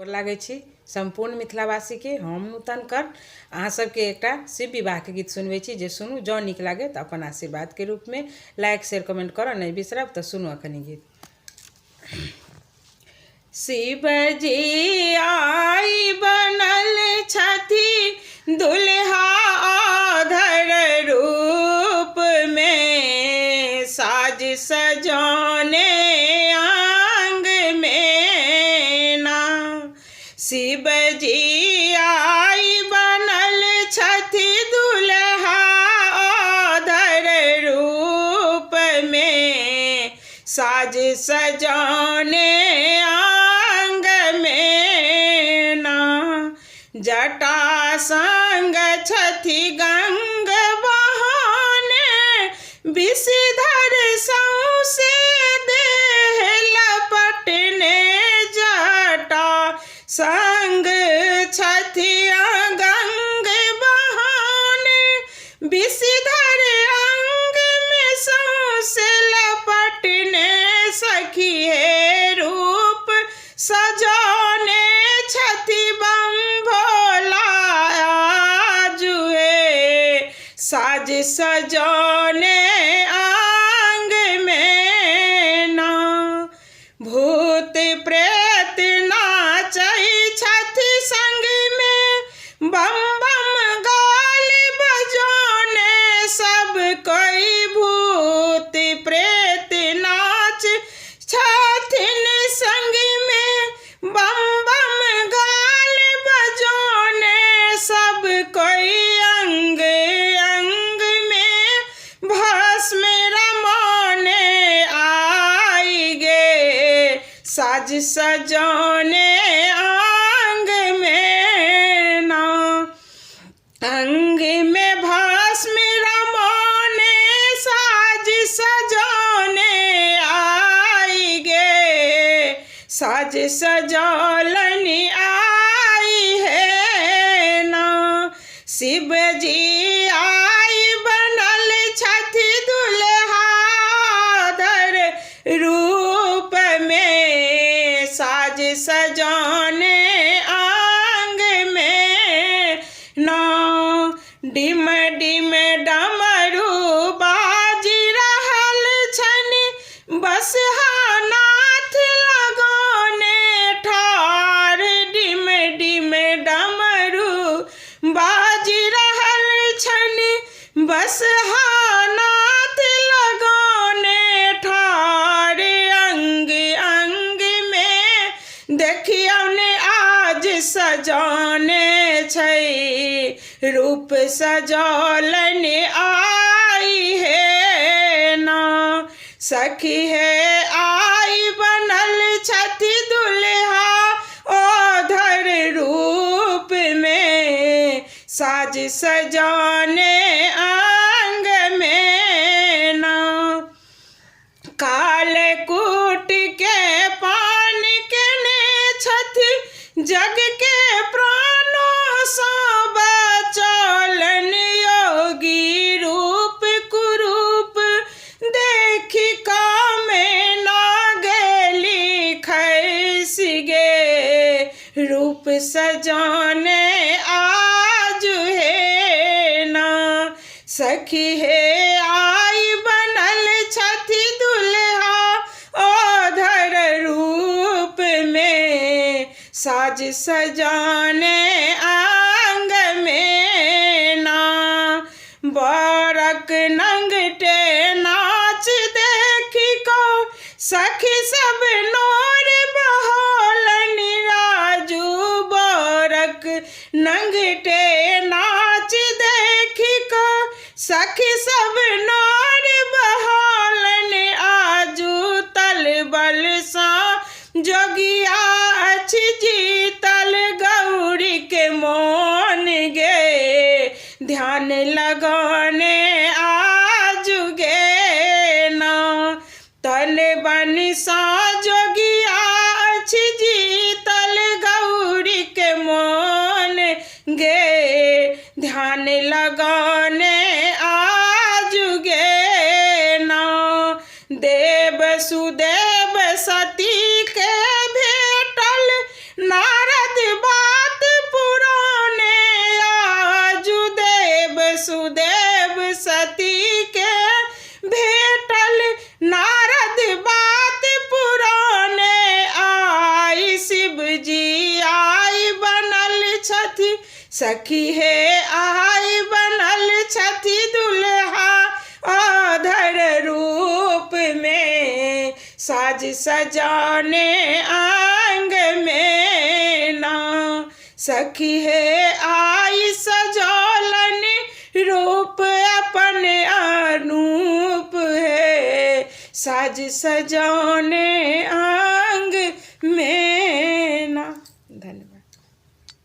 गोर लागै छी संपूर्ण मिथिलावासी के। हम नूतन कर अहाँ सबके एकटा शिव विवाह के गीत सुनबै छी, जे सुनू। जँ नीक लागे तो अपन आशीर्वाद के रूप में लाइक शेयर कमेंट करऽ नहीं बिसरब। तो सुनू अखनी गीत। शिव जी आई बनल छथि दुल्हा आधर रूप में, साज सजाने आंग में ना। शिव जी आई बनल छथि दुल्हा आधर रूप में, साज सजाने आंग में ना। जटा संग छथि गंग बहाने, विषधर सौंसे देह लपटने। जटा संग छथि गंग बहाने, विषधर अंग में सौंसे लपटने। सखी है रूप सजाने छथि बम भोला जुए, साज सजाने आंग में ना। भूत प्रेत नाचै छथि संग में, बम बम गाल बजाने सब कोई। भूत प्रेत नाच छथिन संग में, बम बम गाल बजाने सब कोई। अंग अंग में भस्म रमाने आई गे, साज सजाने आंग में ना। अंग में भस्म रमाने साज सजाने आई गे, साज सजालनी आई है ना। शिव जी आई बनल छथि दुल्हा आधर रूप में, साज सजाने आंग में ना। डिम डिम डमरू बाजी रहल छनि, बसहा नाथ लगाने ठार। डिम डिम डमरू बाजी रहल छनि, बसहा नाथ लगाने ठार। अंग अंग में देखियौ ने आज सजाने छै, रूप सजालन आई है ना। सखी है आई बनल छथि दुल्हा आधर रूप में, साज सजाने आंग में ना। कालकूट के पान केने छथि, जग के प्राणों सा बचालन। योगी रूप कुरूप देखी कामे ना गेली खैस गे, रूप सजाने आज है ना। सखी है आई बनल छथि दुल्हा आधर रूप में, साज सजाने आंग में ना। बारक नंगटे नाच देखी को सखी सब नोर बहालन। राजू बारक नंगटे नाच देखी को सखी सब नोर बहालन। आजू तल बल सा जोगिया अछि जीतल, गौरी के मोन गे ध्यान लगाने आज गे ना। तन बन सा जोगिया अछि जीतल, गौरी के मोन गे ध्यान लगाने आज गे सखी है आई बनल छथि दुल्हा आधर रूप में, साज सजाने आंग में ना। सखी है आई सजौलन रूप अपन अनूप है, साज सजाने